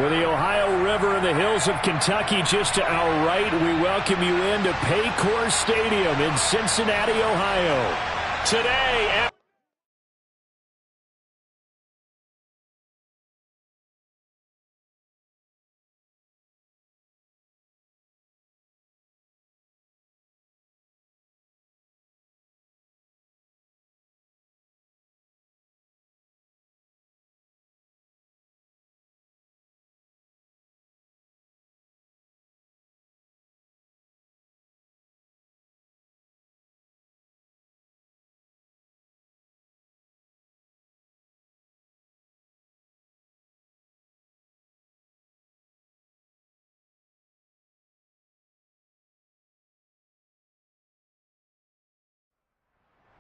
With the Ohio River and the hills of Kentucky just to our right, we welcome you into Paycor Stadium in Cincinnati, Ohio. Today,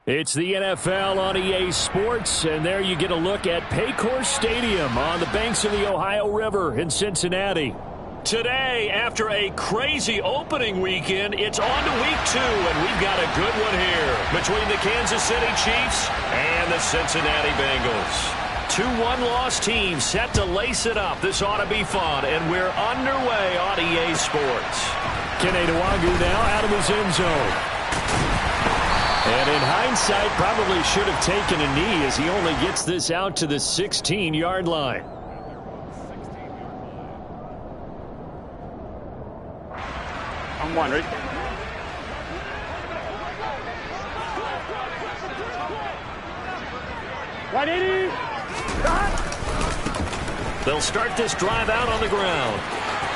it's the NFL on EA Sports, and there you get a look at Paycor Stadium on the banks of the Ohio River in Cincinnati. Today, after a crazy opening weekend, it's on to week 2, and we've got a good one here between the Kansas City Chiefs and the Cincinnati Bengals. 2 one-loss teams set to lace it up. This ought to be fun, and we're underway on EA Sports. Kene Nwangwu now out of his end zone. And in hindsight, probably should have taken a knee as he only gets this out to the 16-yard line. I'm wondering. They'll start this drive out on the ground.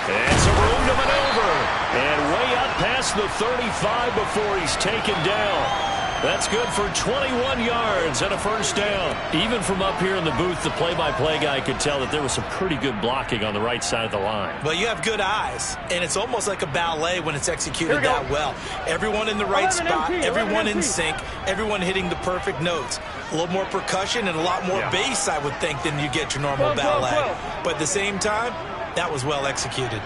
And some room to maneuver. And way up past the 35 before he's taken down. That's good for 21 yards and a first down. Even from up here in the booth, the play-by-play guy could tell that there was some pretty good blocking on the right side of the line. Well, you have good eyes, and it's almost like a ballet when it's executed that well. Everyone in the right spot, everyone in sync, everyone hitting the perfect notes. A little more percussion and a lot more bass, I would think, than you get your normal ballet. But at the same time, that was well executed.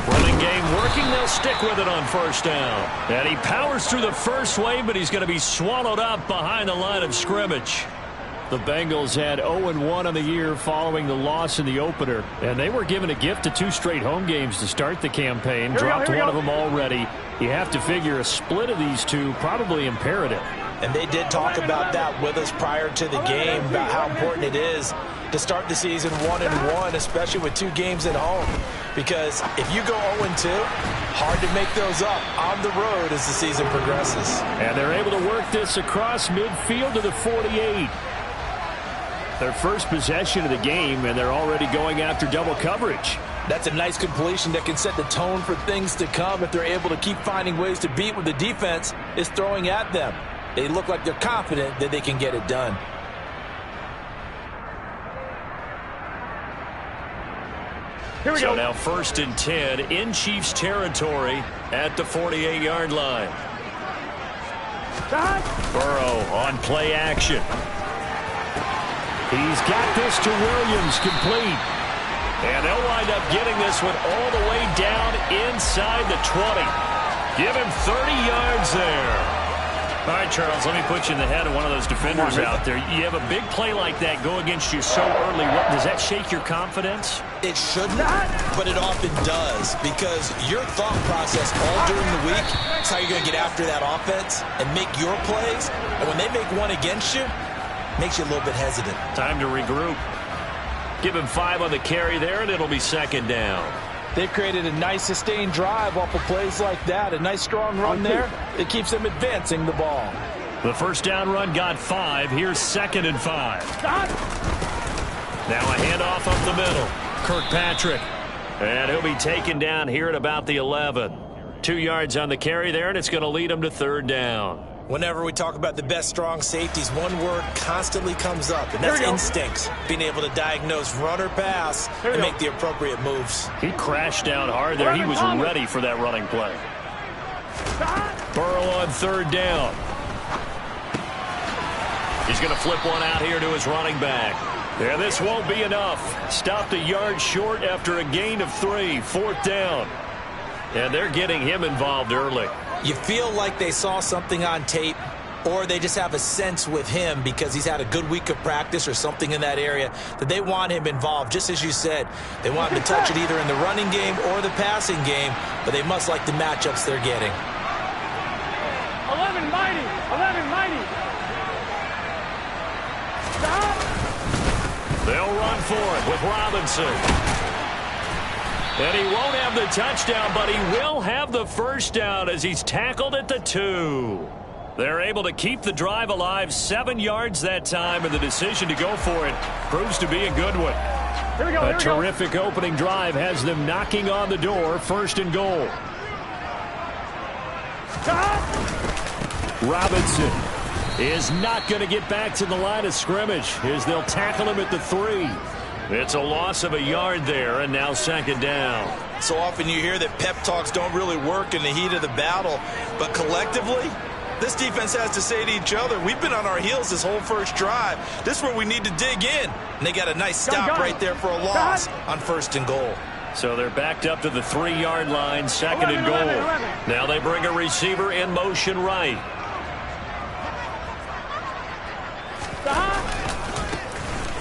Running game working. They'll stick with it on first down. And he powers through the first wave, but he's going to be swallowed up behind the line of scrimmage. The Bengals had 0-1 on the year following the loss in the opener. And they were given a gift of 2 straight home games to start the campaign. Dropped one of them already. You have to figure a split of these two probably imperative. And they did talk about that with us prior to the game, about how important it is to start the season 1-1, especially with 2 games at home. Because if you go 0-2, hard to make those up on the road as the season progresses. And they're able to work this across midfield to the 48. Their first possession of the game, and they're already going after double coverage. That's a nice completion that can set the tone for things to come if they're able to keep finding ways to beat what the defense is throwing at them. They look like they're confident that they can get it done. So now 1st and 10 in Chiefs territory at the 48-yard line. Burrow on play action. He's got this to Williams, complete. And they'll wind up getting this one all the way down inside the 20. Give him 30 yards there. All right, Charles, let me put you in the head of one of those defenders out there. You have a big play like that go against you so early. Does that shake your confidence? It should not, but it often does, because your thought process all during the week is how you're going to get after that offense and make your plays. And when they make one against you, it makes you a little bit hesitant. Time to regroup. Give him 5 on the carry there, and it'll be 2nd down. They've created a nice sustained drive off of plays like that. A nice strong run there. It keeps them advancing the ball. The first down run got 5. Here's 2nd and 5. Now a handoff up the middle. Kirkpatrick. And he'll be taken down here at about the 11. 2 yards on the carry there, and it's going to lead him to 3rd down. Whenever we talk about the best strong safeties, one word constantly comes up, and that's instincts. Being able to diagnose run or pass and make the appropriate moves. He crashed down hard there. He was ready for that running play. Burrow on 3rd down. He's going to flip one out here to his running back. Yeah, this won't be enough. Stopped a yard short after a gain of 3. 4th down. And they're getting him involved early. You feel like they saw something on tape or they just have a sense with him because he's had a good week of practice or something in that area that they want him involved. Just as you said, they want him to touch it either in the running game or the passing game, but they must like the matchups they're getting. 11 mighty. Stop. They'll run for it with Robinson. And he won't have the touchdown, but he will have the first down as he's tackled at the 2. They're able to keep the drive alive, 7 yards that time, and the decision to go for it proves to be a good one. Here we go. A terrific opening drive has them knocking on the door, 1st and goal. Stop. Robinson is not going to get back to the line of scrimmage as they'll tackle him at the 3. It's a loss of a yard there, and now 2nd down. So often you hear that pep talks don't really work in the heat of the battle, but collectively, this defense has to say to each other, we've been on our heels this whole first drive. This is where we need to dig in. And they got a nice stop right there for a loss on 1st and goal. So they're backed up to the 3-yard line, 2nd and goal. 11. Now they bring a receiver in motion right. Stop.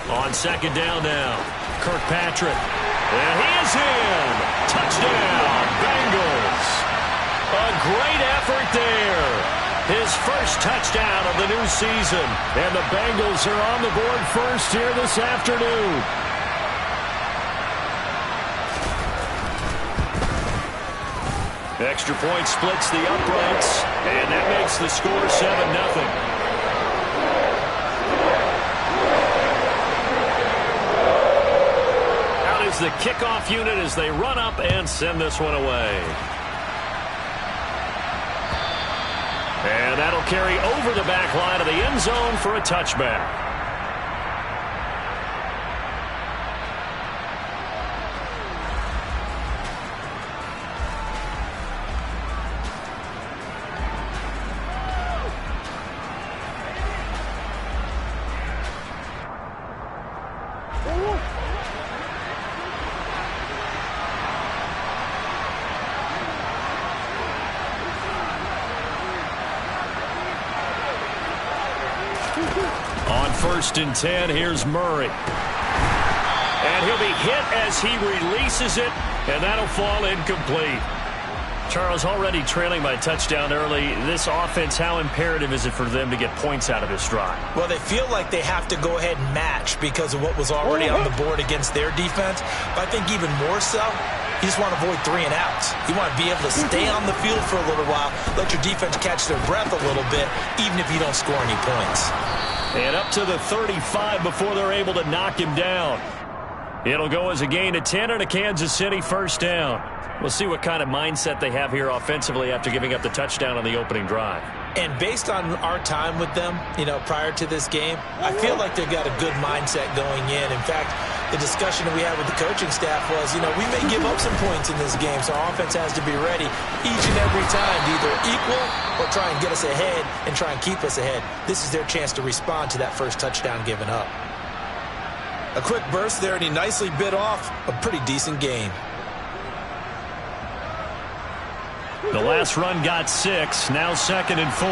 On 2nd down now, Kirkpatrick. And he is in. Touchdown, Bengals. A great effort there. His first touchdown of the new season. And the Bengals are on the board first here this afternoon. Extra point splits the uprights. And that makes the score 7-0. The kickoff unit as they run up and send this one away. And that'll carry over the back line of the end zone for a touchback. On 1st and 10, here's Murray. And he'll be hit as he releases it, and that'll fall incomplete. Charles, already trailing by touchdown early. This offense, how imperative is it for them to get points out of this drive? Well, they feel like they have to go ahead and match because of what was already on the board against their defense. But I think even more so, you just want to avoid 3 and outs. You want to be able to stay on the field for a little while, let your defense catch their breath a little bit, even if you don't score any points. And up to the 35 before they're able to knock him down. It'll go as a gain of 10 and a Kansas City first down. We'll see what kind of mindset they have here offensively after giving up the touchdown on the opening drive. And based on our time with them, prior to this game, I feel like they've got a good mindset going in. In fact, the discussion that we had with the coaching staff was, we may give up some points in this game, so our offense has to be ready each and every time to either equal or try and get us ahead and try and keep us ahead. This is their chance to respond to that first touchdown given up. A quick burst there, and he nicely bit off a pretty decent gain. The last run got 6, now 2nd and 4.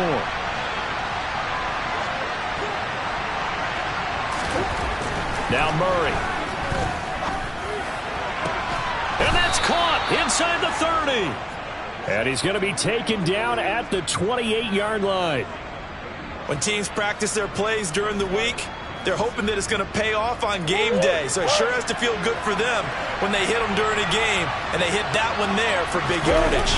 Now Murray. And that's caught inside the 30. And he's going to be taken down at the 28-yard line. When teams practice their plays during the week, they're hoping that it's going to pay off on game day. So it sure has to feel good for them when they hit them during a game, and they hit that one there for big yardage.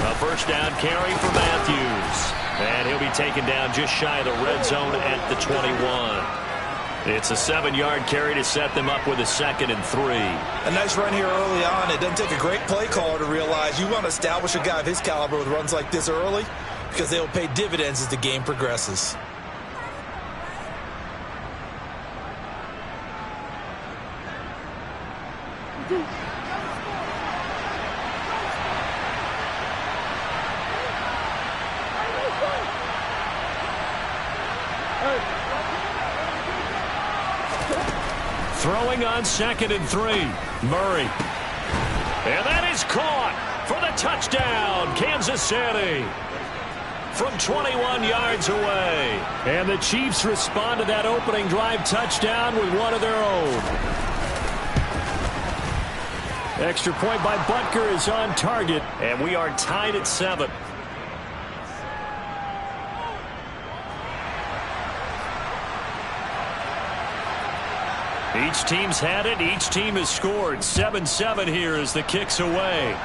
A first down carry for Matthews. And he'll be taken down just shy of the red zone at the 21. It's a 7-yard carry to set them up with a 2nd and 3. A nice run here early on. It doesn't take a great play caller to realize you want to establish a guy of his caliber with runs like this early because they'll pay dividends as the game progresses. Throwing on 2nd and 3. Murray. And that is caught for the touchdown, Kansas City. from 21 yards away. And the Chiefs respond to that opening drive touchdown with one of their own. Extra point by Butker is on target, and we are tied at 7. Each team's had it. Each team has scored. 7-7 here as the kick's away.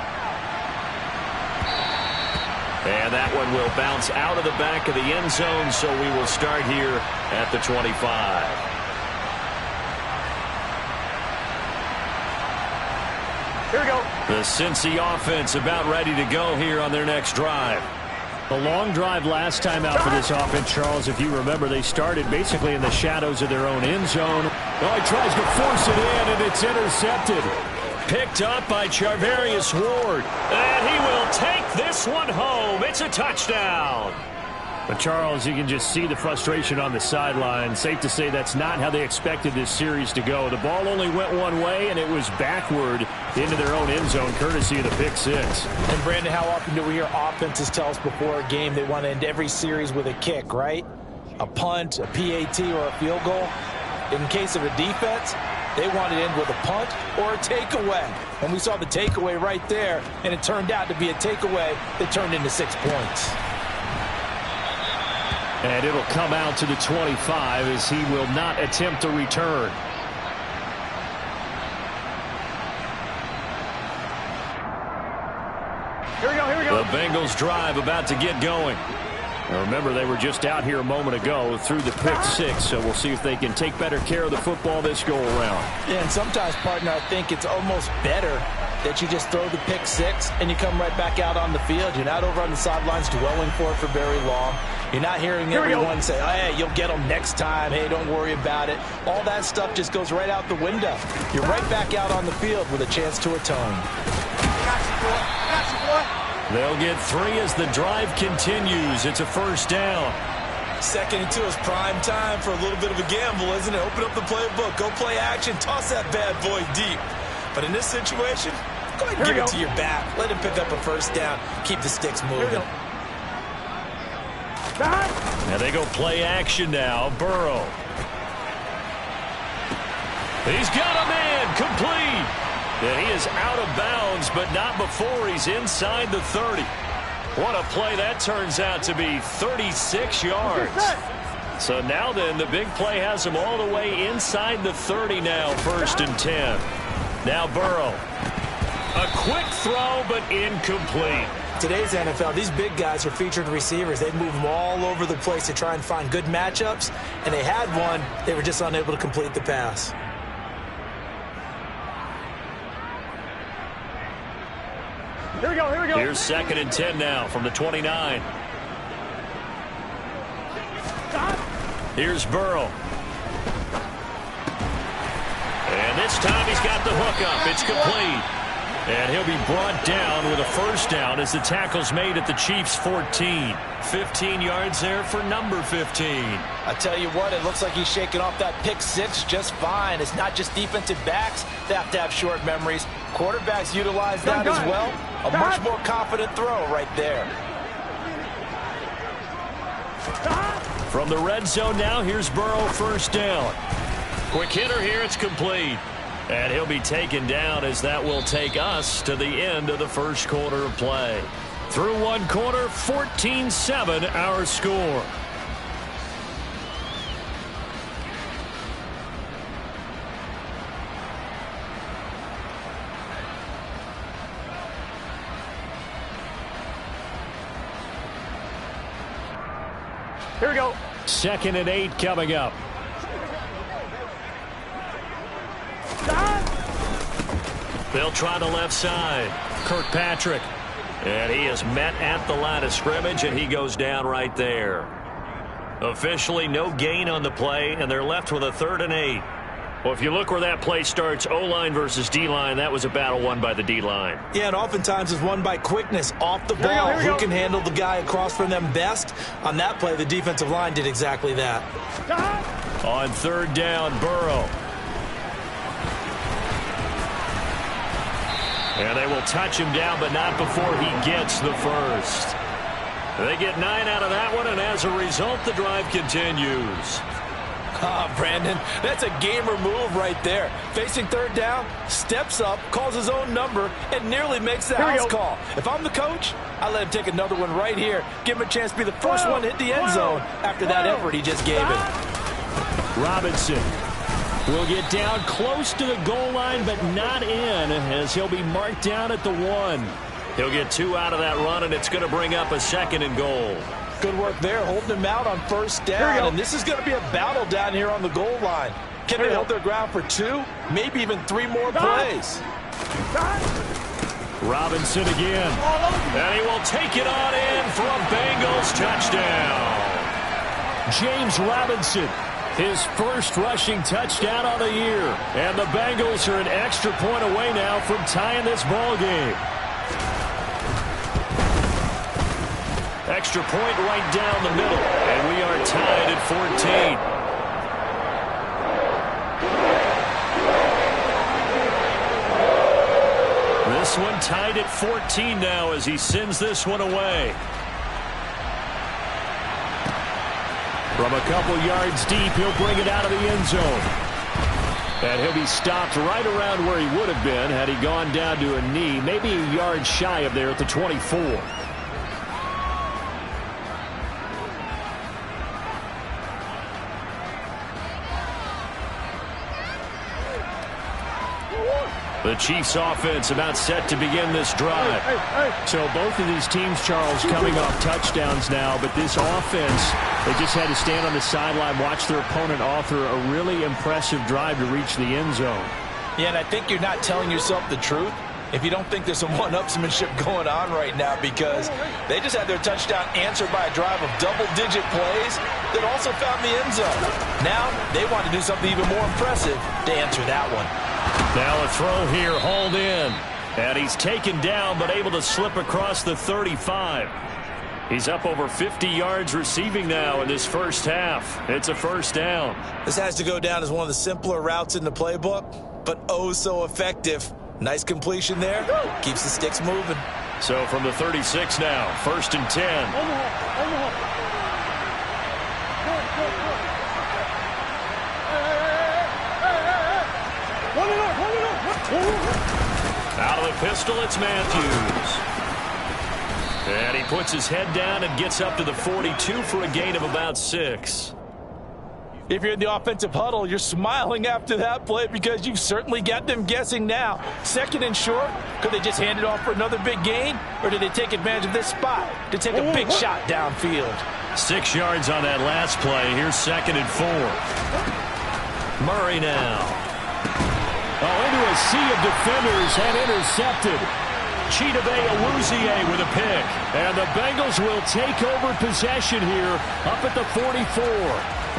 And that one will bounce out of the back of the end zone, so we will start here at the 25. Here we go. The Cincy offense about ready to go here on their next drive. A long drive last time out for this offense, Charles. If you remember, they started basically in the shadows of their own end zone. Oh, he tries to force it in, and it's intercepted. Picked up by Charvarius Ward. And he will take this one home. It's a touchdown. But, Charles, you can just see the frustration on the sideline. Safe to say that's not how they expected this series to go. The ball only went one way, and it was backward into their own end zone, courtesy of the pick six. And, Brandon, how often do we hear offenses tell us before a game they want to end every series with a kick, right? A punt, a PAT, or a field goal. In case of a defense, they want to end with a punt or a takeaway. And we saw the takeaway right there, and it turned out to be a takeaway that turned into 6 points. And it'll come out to the 25 as he will not attempt to return. Here we go, here we go. The Bengals drive about to get going. Now remember, they were just out here a moment ago through the pick six, so we'll see if they can take better care of the football this go-around. Yeah, and sometimes, partner, I think it's almost better that you just throw the pick six and you come right back out on the field. You're not over on the sidelines dwelling for it for very long. You're not hearing everyone say, oh, hey, you'll get them next time. Hey, don't worry about it. All that stuff just goes right out the window. You're right back out on the field with a chance to atone. They'll get 3 as the drive continues. It's a first down. 2nd and 2 is prime time for a little bit of a gamble, isn't it? Open up the playbook. Go play action. Toss that bad boy deep. But in this situation, go ahead and give it to your back. Let him pick up a first down. Keep the sticks moving. Now they go play action now. Burrow. He's got a man complete. And he is out of bounds, but not before he's inside the 30. What a play that turns out to be, 36 yards. So now then, the big play has him all the way inside the 30 now, 1st and 10. Now Burrow. A quick throw, but incomplete. Today's NFL, these big guys are featured receivers. They move them all over the place to try and find good matchups, and they had one. They were just unable to complete the pass. Here we go, here we go. Here's 2nd and 10 now from the 29. Here's Burrow. And this time he's got the hook up. It's complete. And he'll be brought down with a first down as the tackle's made at the Chiefs' 14. 15 yards there for number 15. I tell you what, it looks like he's shaking off that pick six just fine. It's not just defensive backs that have to have short memories. Quarterbacks utilize that as well. A much more confident throw right there. From the red zone now, here's Burrow, first down. Quick hitter here, it's complete. And he'll be taken down as that will take us to the end of the first quarter of play. Through one quarter, 14-7 our score. Here we go. 2nd and 8 coming up. They'll try the left side. Kirkpatrick. And he is met at the line of scrimmage, and he goes down right there. Officially no gain on the play, and they're left with a 3rd and 8. Well, if you look where that play starts, O-line versus D-line, that was a battle won by the D-line. Yeah, and oftentimes is won by quickness off the ball. Who can handle the guy across from them best? On that play, the defensive line did exactly that. On 3rd down, Burrow. And they will touch him down, but not before he gets the first. They get 9 out of that one, and as a result, the drive continues. Brandon, that's a gamer move right there. Facing third down, steps up, calls his own number, and nearly makes the house call. If I'm the coach, I let him take another one right here. Give him a chance to be the first one to hit the end zone after that effort he just gave him. Robinson will get down close to the goal line, but not in, as he'll be marked down at the 1. He'll get 2 out of that run, and it's going to bring up a 2nd and goal. Good work there, holding him out on first down, and this is going to be a battle down here on the goal line. Can they hold their ground for 2, maybe even 3 more plays? Robinson again, and he will take it on in for a Bengals touchdown. James Robinson, his first rushing touchdown on the year, and the Bengals are an extra point away now from tying this ball game. Extra point right down the middle, and we are tied at 14. This one tied at 14 now as he sends this one away. From a couple yards deep, he'll bring it out of the end zone. And he'll be stopped right around where he would have been had he gone down to a knee, maybe a yard shy of there at the 24. The Chiefs offense about set to begin this drive. So both of these teams, Charles, coming off touchdowns now, but this offense, they just had to stand on the sideline, watch their opponent author a really impressive drive to reach the end zone. Yeah, and I think you're not telling yourself the truth if you don't think there's some one-upsmanship going on right now, because they just had their touchdown answered by a drive of double-digit plays that also found the end zone. Now they want to do something even more impressive to answer that one. Now a throw here, hauled in. And he's taken down, but able to slip across the 35. He's up over 50 yards receiving now in this first half. It's a first down. This has to go down as one of the simpler routes in the playbook, but oh so effective. Nice completion there. Keeps the sticks moving. So from the 36 now, 1st and 10. Out of the pistol, it's Matthews. And he puts his head down and gets up to the 42 for a gain of about 6. If you're in the offensive huddle, you're smiling after that play because you've certainly got them guessing now. 2nd and short, could they just hand it off for another big gain? Or did they take advantage of this spot to take a big shot downfield? 6 yards on that last play. Here's 2nd and 4. Murray now. Into a sea of defenders and intercepted. Chidobe Awuzie with a pick. And the Bengals will take over possession here up at the 44.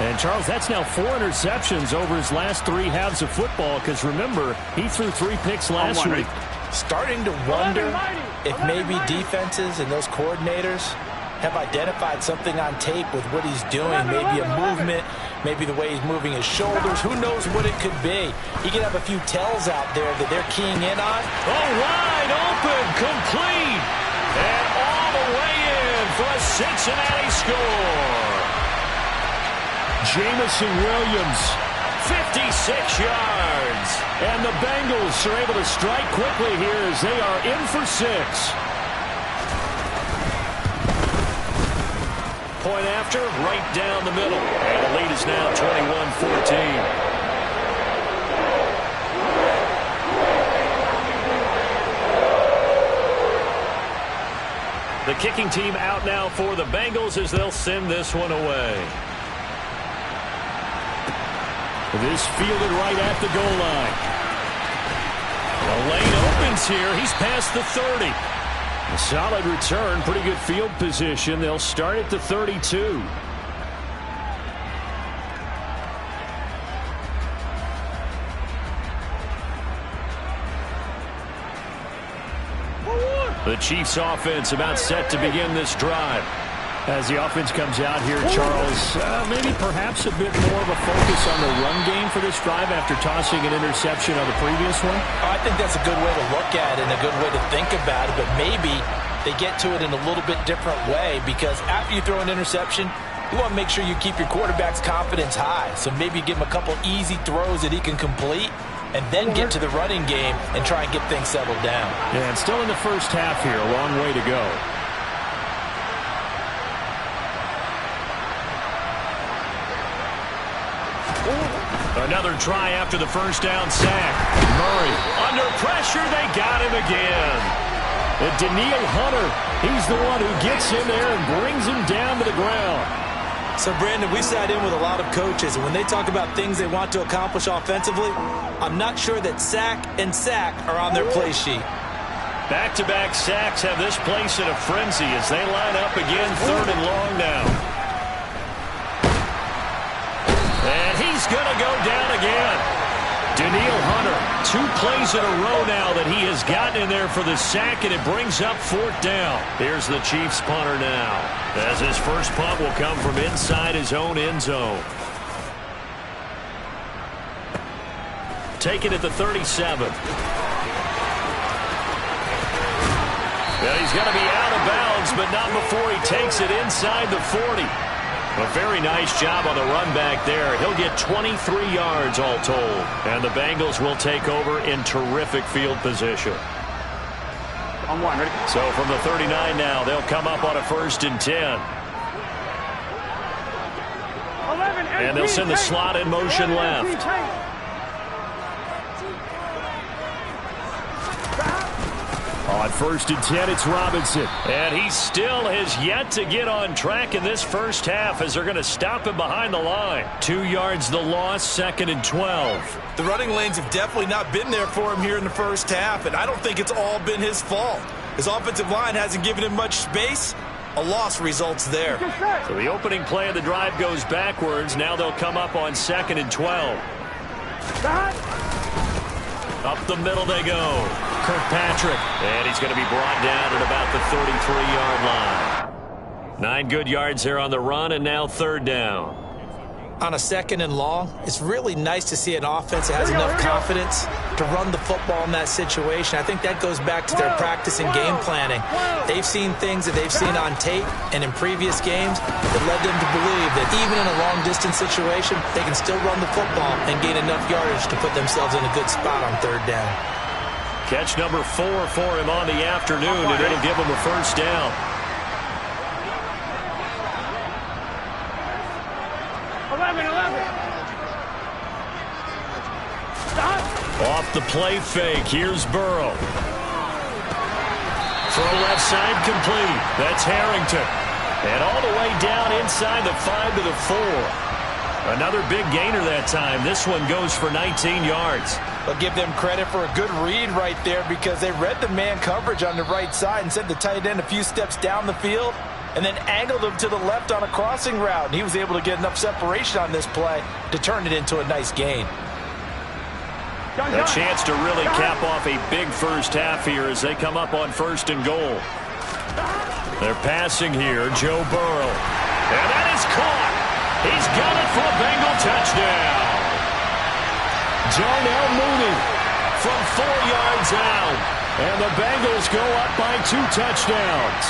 And, Charles, that's now 4 interceptions over his last 3 halves of football because, remember, he threw 3 picks last week. Starting to wonder if maybe defenses and those coordinators have identified something on tape with what he's doing, maybe a movement, maybe the way he's moving his shoulders. Who knows what it could be? He could have a few tells out there that they're keying in on. Wide open, complete, and all the way in for a Cincinnati score. Jamison Williams, 56 yards. And the Bengals are able to strike quickly here as they are in for 6. Point after, right down the middle. And the lead is now 21-14. The kicking team out now for the Bengals as they'll send this one away. This fielded right at the goal line. The lane opens here. He's past the 30. A solid return, pretty good field position. They'll start at the 32. The Chiefs offense about set to begin this drive. As the offense comes out here, Charles, maybe perhaps a bit more of a focus on the run game for this drive after tossing an interception on the previous one? I think that's a good way to look at it and a good way to think about it, but maybe they get to it in a little bit different way, because after you throw an interception, you want to make sure you keep your quarterback's confidence high. So maybe give him a couple easy throws that he can complete, and then get to the running game and try and get things settled down. Yeah, and still in the first half here, a long way to go. Another try after the first down sack. Murray under pressure. They got him again. And Daniil Hunter, he's the one who gets in there and brings him down to the ground. So, Brandon, we sat in with a lot of coaches, and when they talk about things they want to accomplish offensively, I'm not sure that sack and sack are on their play sheet. Back-to-back sacks have this place in a frenzy as they line up again, 3rd and long now. And he's going to go down again. Daniil Hunter, 2 plays in a row now that he has gotten in there for the sack, and it brings up 4th down. Here's the Chiefs punter now, as his first punt will come from inside his own end zone. Taken at the 37. Well, he's going to be out of bounds, but not before he takes it inside the 40. A very nice job on the run back there. He'll get 23 yards all told. And the Bengals will take over in terrific field position. On 1, ready? So from the 39 now, they'll come up on a 1st and 10. 11, and they'll send the slot in motion left. On 1st and 10, it's Robinson. And he still has yet to get on track in this first half as they're going to stop him behind the line. 2 yards the loss, 2nd and 12. The running lanes have definitely not been there for him here in the first half, and I don't think it's all been his fault. His offensive line hasn't given him much space. A loss results there. So the opening play of the drive goes backwards. Now they'll come up on 2nd and 12. Up the middle they go. Kirkpatrick. And he's going to be brought down at about the 33-yard line. 9 good yards there on the run, and now 3rd down. On a 2nd and long, it's really nice to see an offense that has enough confidence to run the football in that situation. I think that goes back to their practice and game planning. They've seen things that they've seen on tape and in previous games that led them to believe that even in a long-distance situation, they can still run the football and gain enough yardage to put themselves in a good spot on 3rd down. Catch number 4 for him on the afternoon, and it'll give him a 1st down. 11. Stop. Off the play fake, here's Burrow. Throw left side complete. That's Harrington. And all the way down inside the 5 to the 4. Another big gainer that time. This one goes for 19 yards. I'll give them credit for a good read right there, because they read the man coverage on the right side and sent the tight end a few steps down the field and then angled him to the left on a crossing route. And he was able to get enough separation on this play to turn it into a nice gain. A chance to really cap off a big first half here as they come up on 1st and goal. They're passing here, Joe Burrow. And that is caught. He's got it for a Bengal touchdown. Darnell Mooney from 4 yards out. And the Bengals go up by 2 touchdowns.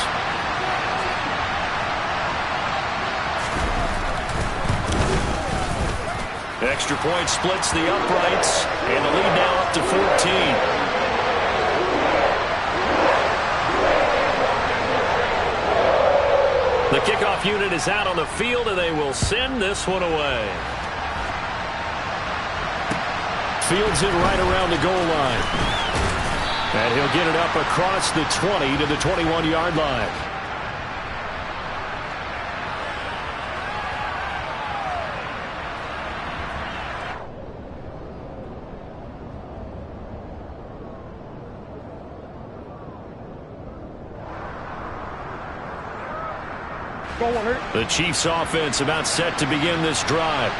Extra point splits the uprights, and the lead now up to 14. The kickoff unit is out on the field, and they will send this one away. Fields it right around the goal line. And he'll get it up across the 20 to the 21-yard line. The Chiefs offense about set to begin this drive.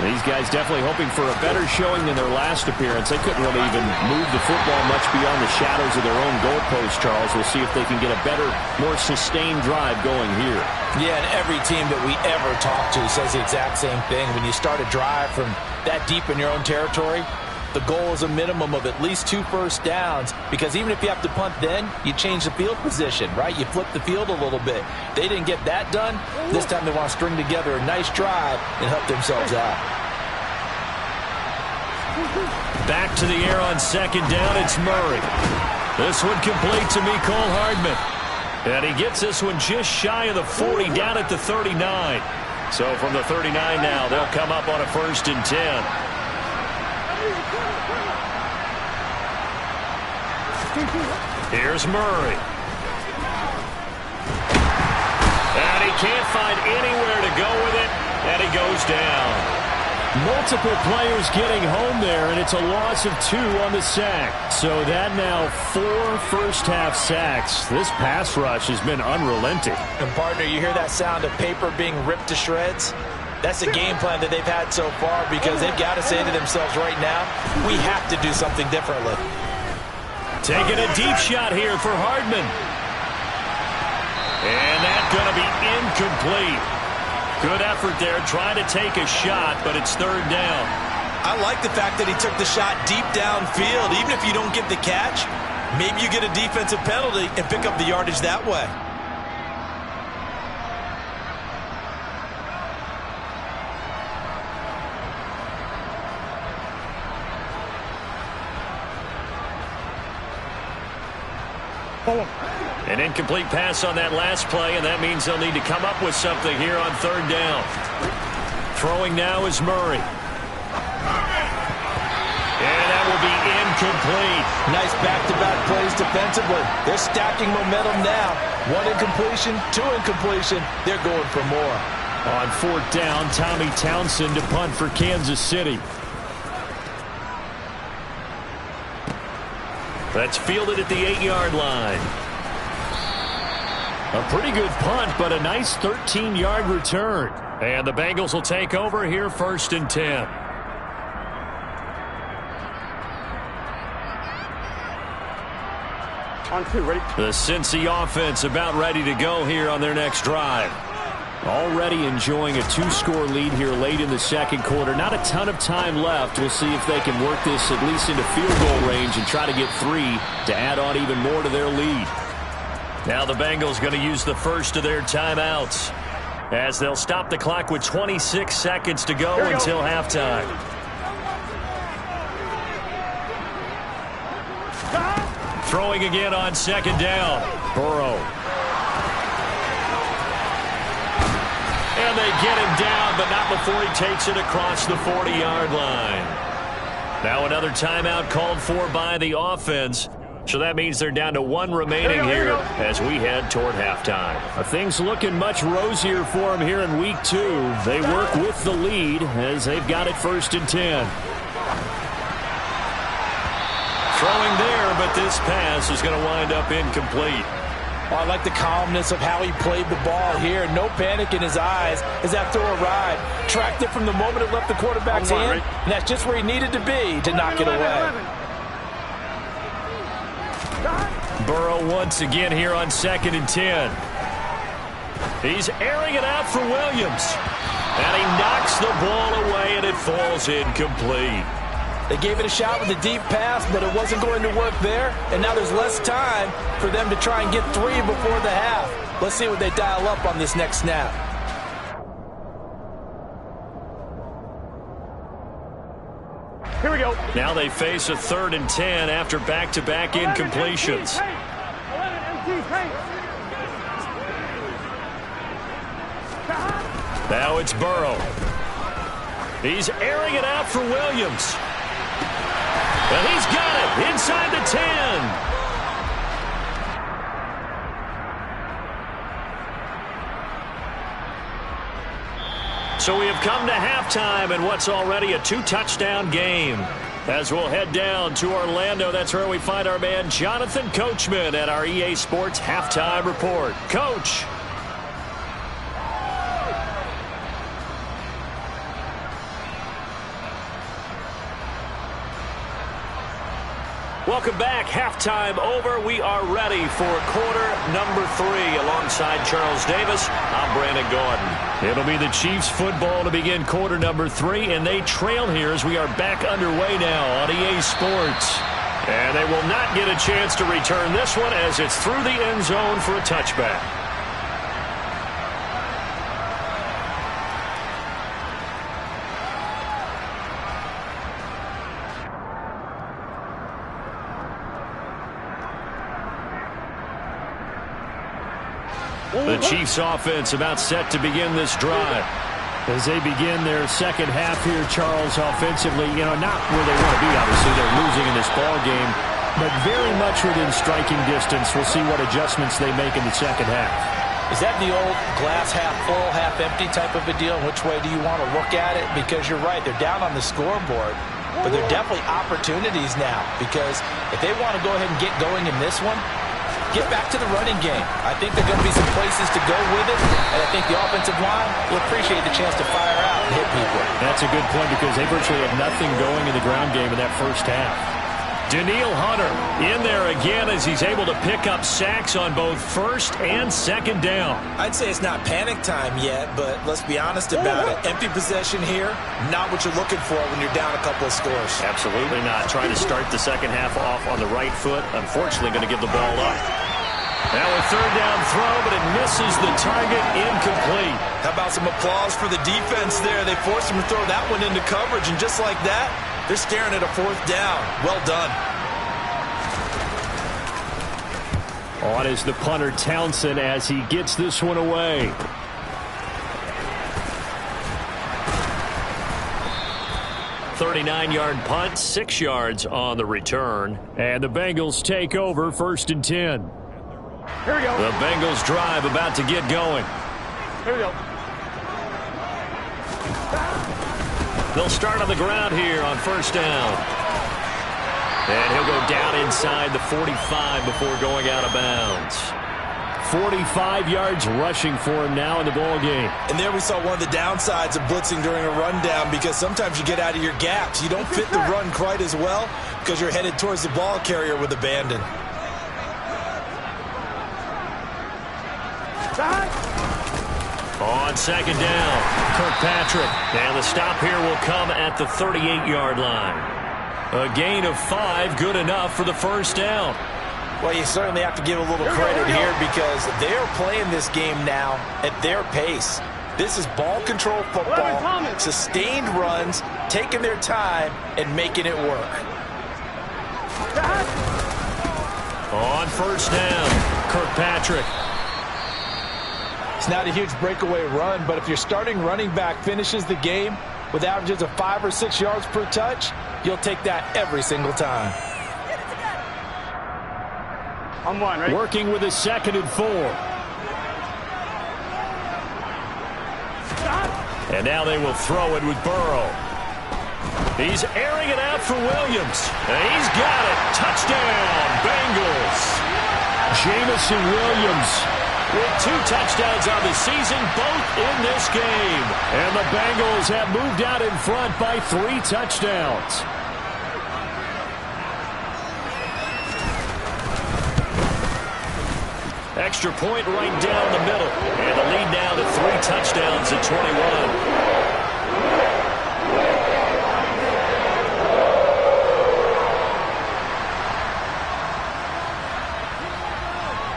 These guys definitely hoping for a better showing than their last appearance. They couldn't really even move the football much beyond the shadows of their own goalpost, Charles. We'll see if they can get a better, more sustained drive going here. Yeah, and every team that we ever talk to says the exact same thing. When you start a drive from that deep in your own territory, The goal is a minimum of at least 2 first downs, because even if you have to punt then, you change the field position, right? You flip the field a little bit. They didn't get that done. This time they want to string together a nice drive and help themselves out. Back to the air on second down, it's Murray. This one complete to Mecole Hardman. And he gets this one just shy of the 40, down at the 39. So from the 39 now, they'll come up on a 1st and 10. Here's Murray. And he can't find anywhere to go with it, and he goes down. Multiple players getting home there, and it's a loss of 2 on the sack. So that now 4 first-half sacks. This pass rush has been unrelenting. And, partner, you hear that sound of paper being ripped to shreds? That's the game plan that they've had so far, because they've got to say to themselves right now, we have to do something differently. Taking a deep shot here for Hardman. And that's going to be incomplete. Good effort there, trying to take a shot, but it's 3rd down. I like the fact that he took the shot deep downfield. Even if you don't get the catch, maybe you get a defensive penalty and pick up the yardage that way. An incomplete pass on that last play, and that means they'll need to come up with something here on 3rd down. Throwing now is Murray. And that will be incomplete. Nice back-to-back plays defensively. They're stacking momentum now. 1 incompletion, 2 incompletion. They're going for more. On 4th down, Tommy Townsend to punt for Kansas City. That's fielded at the 8-yard line. A pretty good punt, but a nice 13-yard return. And the Bengals will take over here 1st and 10. On 2, ready? The Cincy offense about ready to go here on their next drive. Already enjoying a 2-score lead here late in the 2nd quarter. Not a ton of time left. We'll see if they can work this at least into field goal range and try to get 3 to add on even more to their lead. Now the Bengals going to use the first of their timeouts, as they'll stop the clock with 26 seconds to go until halftime. Throwing again on 2nd down. Burrow. And they get him down, but not before he takes it across the 40-yard line. Now another timeout called for by the offense. So that means they're down to 1 remaining here as we head toward halftime. Things looking much rosier for them here in week 2. They work with the lead as they've got it 1st and 10. Throwing there, but this pass is going to wind up incomplete. Oh, I like the calmness of how he played the ball here. No panic in his eyes as that throw arrived. Tracked it from the moment it left the quarterback's hand, and that's just where he needed to be to knock it away. Burrow once again here on 2nd and 10. He's airing it out for Williams. And he knocks the ball away, and it falls incomplete. They gave it a shot with a deep pass, but it wasn't going to work there. And now there's less time for them to try and get 3 before the half. Let's see what they dial up on this next snap. Here we go. Now they face a 3rd and 10 after back-to-back incompletions. Now it's Burrow. He's airing it out for Williams. And he's got it inside the 10. So we have come to halftime in what's already a 2-touchdown game. As we'll head down to Orlando, that's where we find our man Jonathan Coachman at our EA Sports Halftime Report. Coach. Welcome back. Halftime over. We are ready for quarter number 3. Alongside Charles Davis, I'm Brandon Gordon. It'll be the Chiefs football to begin quarter number 3, and they trail here as we are back underway now on EA Sports. And they will not get a chance to return this one as it's through the end zone for a touchback. The Chiefs offense about set to begin this drive. As they begin their second half here, Charles, offensively, not where they want to be, obviously. They're losing in this ball game, but very much within striking distance. We'll see what adjustments they make in the second half. Is that the old glass half full, half empty type of a deal? Which way do you want to look at it? Because you're right, they're down on the scoreboard, but they're definitely opportunities now, because if they want to go ahead and get going in this one, get back to the running game. I think there are going to be some places to go with it, and I think the offensive line will appreciate the chance to fire out and hit people. That's a good point because they virtually have nothing going in the ground game in that first half. Danielle Hunter in there again as he's able to pick up sacks on both first and second down. I'd say it's not panic time yet, but let's be honest about it. Empty possession here, not what you're looking for when you're down a couple of scores. Absolutely not. Trying to start the second half off on the right foot. Unfortunately, going to give the ball up. Now a third down throw, but it misses the target, incomplete. How about some applause for the defense there? They forced him to throw that one into coverage, and just like that, they're staring at a fourth down. Well done. On is the punter, Townsend, as he gets this one away. "39-yard punt, 6 yards on the return. And the Bengals take over 1st and 10. Here we go. The Bengals drive about to get going. Here we go. They'll start on the ground here on 1st down. And he'll go down inside the 45 before going out of bounds. 45 yards rushing for him now in the ball game. And there we saw one of the downsides of blitzing during a rundown, because sometimes you get out of your gaps. You don't fit the run quite as well because you're headed towards the ball carrier with abandon. On 2nd down, Kirkpatrick. And the stop here will come at the 38-yard line. A gain of 5, good enough for the 1st down. Well, you certainly have to give a little credit here because they're playing this game now at their pace. This is ball control football, sustained runs, taking their time and making it work. On 1st down, Kirkpatrick. It's not a huge breakaway run, but if your starting running back finishes the game with averages of 5 or 6 yards per touch, you'll take that every single time. On one, right? Working with a 2nd and 4. And now they will throw it with Burrow. He's airing it out for Williams. And he's got it. Touchdown, Bengals. Jamison Williams with 2 touchdowns on the season, both in this game. And the Bengals have moved out in front by 3 touchdowns. Extra point right down the middle. And the lead now to 3 touchdowns at 21.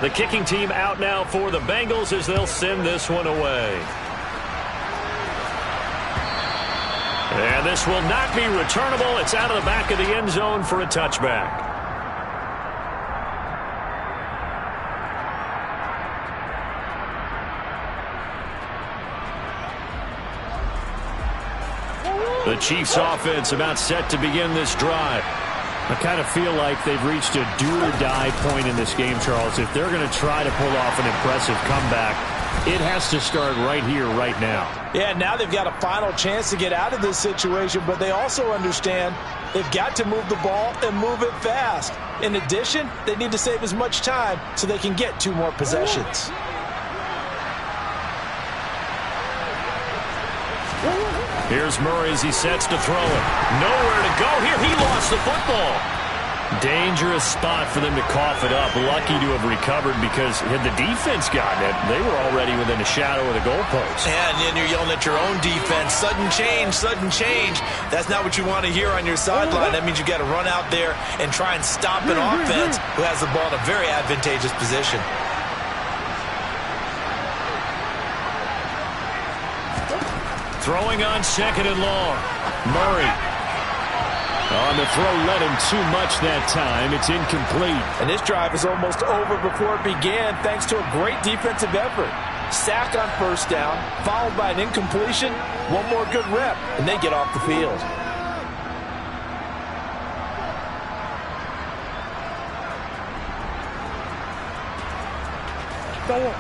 The kicking team out now for the Bengals as they'll send this one away. And this will not be returnable. It's out of the back of the end zone for a touchback. The Chiefs offense about set to begin this drive. I kind of feel like they've reached a do-or-die point in this game, Charles. If they're going to try to pull off an impressive comeback, it has to start right here, right now. Yeah, now they've got a final chance to get out of this situation, but they also understand they've got to move the ball and move it fast. In addition, they need to save as much time so they can get 2 more possessions. Here's Murray as he sets to throw it. Nowhere to go here. He lost the football. Dangerous spot for them to cough it up. Lucky to have recovered, because had the defense gotten it, they were already within a shadow of the goalpost. And then you're yelling at your own defense. Sudden change, sudden change. That's not what you want to hear on your sideline. That means you got to run out there and try and stop an offense who has the ball in a very advantageous position. Throwing on 2nd and long. Murray. On the throw, led him too much that time. It's incomplete. And this drive is almost over before it began, thanks to a great defensive effort. Sack on 1st down, followed by an incompletion. One more good rep, and they get off the field.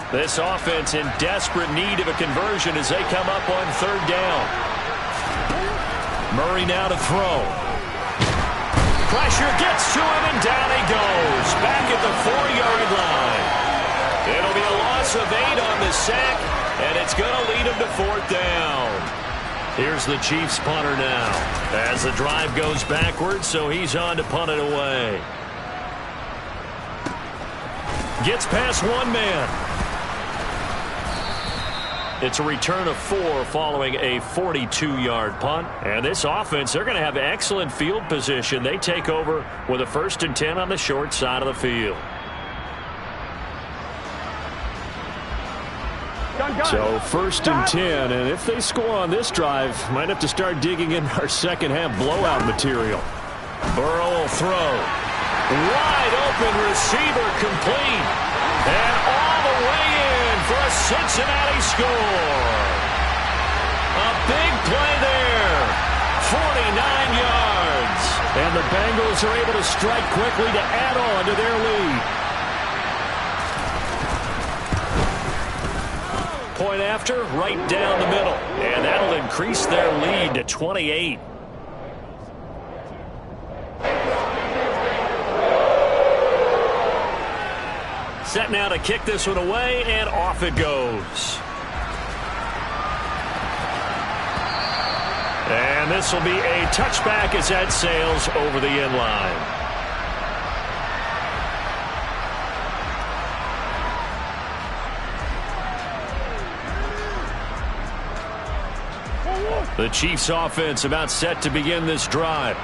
This offense in desperate need of a conversion as they come up on 3rd down. Murray now to throw. Pressure gets to him, and down he goes. Back at the 4-yard line. It'll be a loss of 8 on the sack, and it's going to lead him to 4th down. Here's the Chiefs punter now as the drive goes backwards, so he's on to punt it away. Gets past one man. It's a return of 4 following a 42-yard punt. And this offense, they're going to have excellent field position. They take over with a 1st and 10 on the short side of the field. So 1st and 10, and if they score on this drive, might have to start digging in our second-half blowout material. Burrow will throw. Wide open receiver, complete. And all the way in for a Cincinnati score. A big play there. 49 yards. And the Bengals are able to strike quickly to add on to their lead. Point after, right down the middle. And that'll increase their lead to 28. Set now to kick this one away, and off it goes. And this will be a touchback as that sails over the end line. The Chiefs offense about set to begin this drive.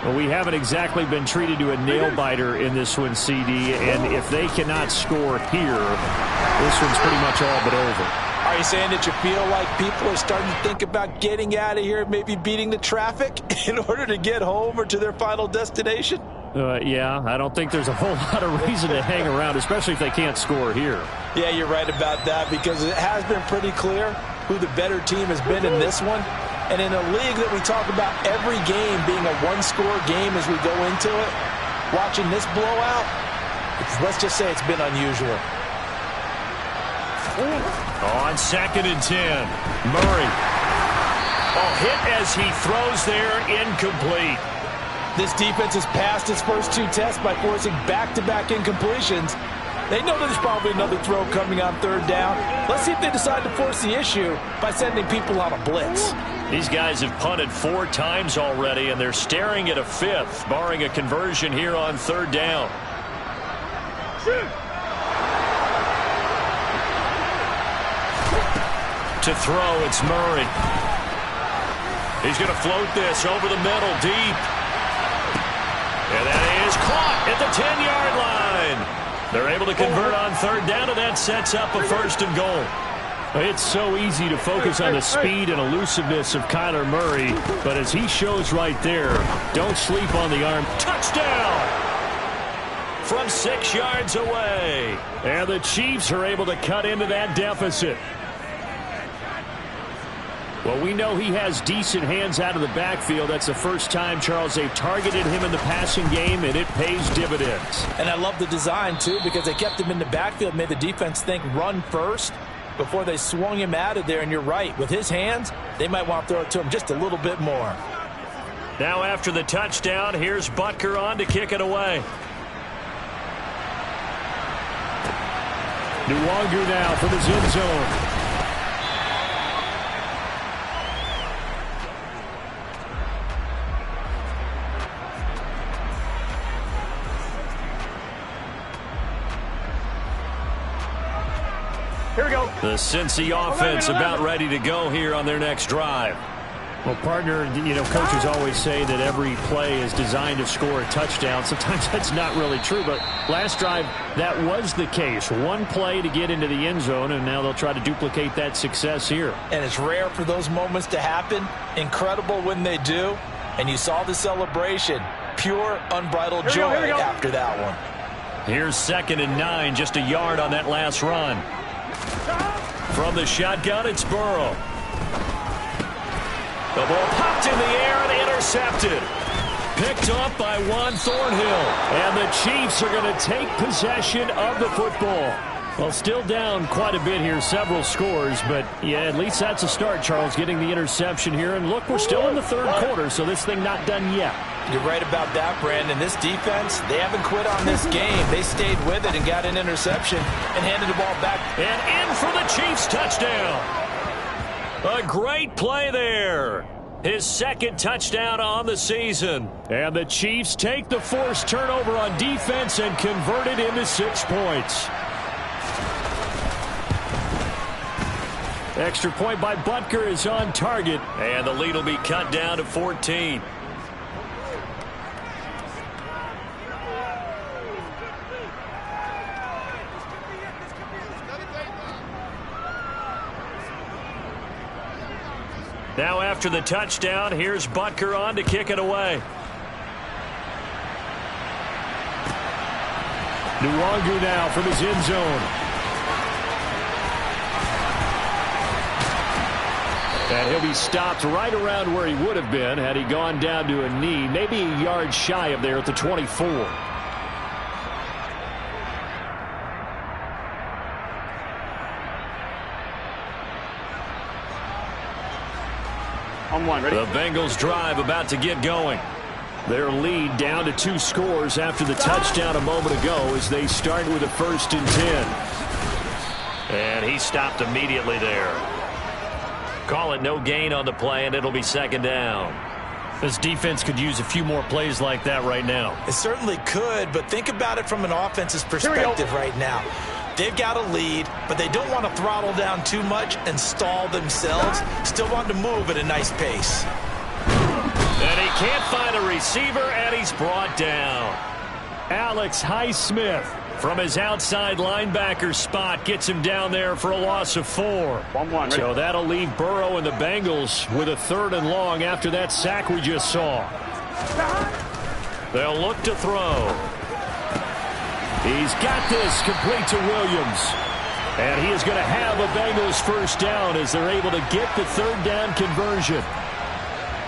Well, we haven't exactly been treated to a nail-biter in this one, CD, and if they cannot score here, this one's pretty much all but over. Are you saying that you feel like people are starting to think about getting out of here, maybe beating the traffic in order to get home or to their final destination? Yeah, I don't think there's a whole lot of reason to hang around, especially if they can't score here. Yeah, you're right about that, because it has been pretty clear who the better team has been in this one. And in a league that we talk about every game being a one-score game as we go into it, watching this blowout, let's just say it's been unusual. On 2nd and 10, Murray. Hit as he throws there, incomplete. This defense has passed its first 2 tests by forcing back-to-back incompletions. They know there's probably another throw coming on 3rd down. Let's see if they decide to force the issue by sending people on a blitz. These guys have punted 4 times already, and they're staring at a 5th, barring a conversion here on 3rd down. To throw, it's Murray. He's going to float this over the middle, deep. And that is caught at the 10-yard line. They're able to convert on 3rd down, and that sets up a 1st and goal. It's so easy to focus on the speed and elusiveness of Kyler Murray, but as he shows right there, don't sleep on the arm. Touchdown! From 6 yards away. And the Chiefs are able to cut into that deficit. Well, we know he has decent hands out of the backfield. That's the first time, Charles, they've targeted him in the passing game, and it pays dividends. And I love the design, too, because they kept him in the backfield, made the defense think run first before they swung him out of there. And you're right, with his hands, they might want to throw it to him just a little bit more. Now after the touchdown, here's Butker on to kick it away. Nwangu now from his end zone. Here we go. The Cincy offense about ready to go here on their next drive. Well, partner, coaches always say that every play is designed to score a touchdown. Sometimes that's not really true, but last drive, that was the case. One play to get into the end zone, and now they'll try to duplicate that success here. And it's rare for those moments to happen. Incredible when they do. And you saw the celebration. Pure, unbridled joy after that one. Here's 2nd and 9, just a yard on that last run. From the shotgun, it's Burrow. The ball popped in the air and intercepted. Picked up by Juan Thornhill. And the Chiefs are going to take possession of the football. Well, still down quite a bit here, several scores. But, yeah, at least that's a start, Charles, getting the interception here. And, look, we're still in the 3rd quarter, so this thing not done yet. You're right about that, Brandon. This defense, they haven't quit on this game. They stayed with it and got an interception and handed the ball back. And in for the Chiefs touchdown. A great play there. His 2nd touchdown on the season. And the Chiefs take the forced turnover on defense and convert it into 6 points. Extra point by Butker is on target. And the lead will be cut down to 14. Now after the touchdown, here's Butker on to kick it away. Nwangu now from his end zone. And he'll be stopped right around where he would have been had he gone down to a knee, maybe a yard shy of there at the 24. On one, ready? The Bengals drive about to get going. Their lead down to 2 scores after the touchdown a moment ago as they start with a 1st and 10. And he stopped immediately there. Call it no gain on the play, and it'll be 2nd down. This defense could use a few more plays like that right now. It certainly could, but think about it from an offense's perspective right now. They've got a lead, but they don't want to throttle down too much and stall themselves. Still want to move at a nice pace. And he can't find a receiver, and he's brought down. Alex Highsmith from his outside linebacker spot gets him down there for a loss of 4. 1-1. So that'll leave Burrow and the Bengals with a 3rd and long after that sack we just saw. They'll look to throw. He's got this complete to Williams. And he is going to have a Bengals 1st down as they're able to get the 3rd down conversion.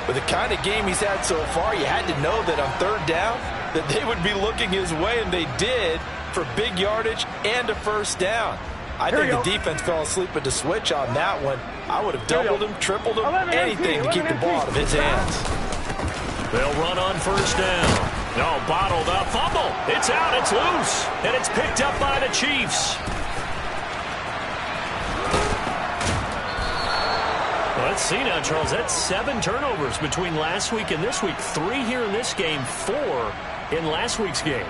With the kind of game he's had so far, you had to know that on 3rd down that they would be looking his way, and they did, for big yardage and a 1st down. I think the defense fell asleep at the switch on that one. I would have doubled him, tripled him, anything to keep the ball out of his hands. They'll run on 1st down. No, bottled up, fumble. It's out, it's loose, and it's picked up by the Chiefs. Let's see now, Charles. That's 7 turnovers between last week and this week. 3 here in this game, 4 in last week's game.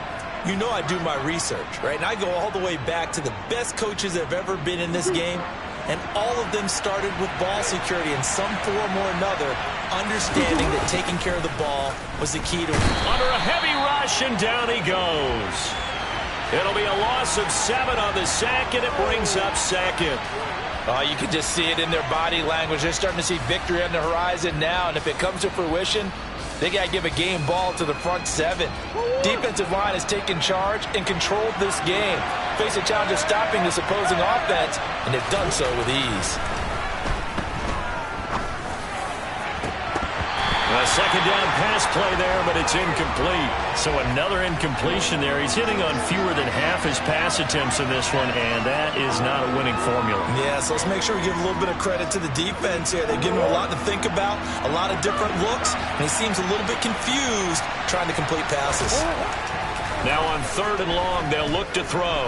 You know I do my research, right? And I go all the way back to the best coaches that have ever been in this game. And all of them started with ball security in some form or another, understanding that taking care of the ball was the key to it. Under a heavy rush, and down he goes. It'll be a loss of 7 on the sack, and it brings up 2nd. Oh, you can just see it in their body language. They're starting to see victory on the horizon now, and if it comes to fruition, they got to give a game ball to the front 7. Defensive line has taken charge and controlled this game. Face a challenge of stopping this opposing offense, and they've done so with ease. A 2nd down pass play there, but it's incomplete. So another incompletion there. He's hitting on fewer than half his pass attempts in this one, and that is not a winning formula. Yeah, so let's make sure we give a little bit of credit to the defense here. They've given him a lot to think about, a lot of different looks, and he seems a little bit confused trying to complete passes. Now on 3rd and long, they'll look to throw.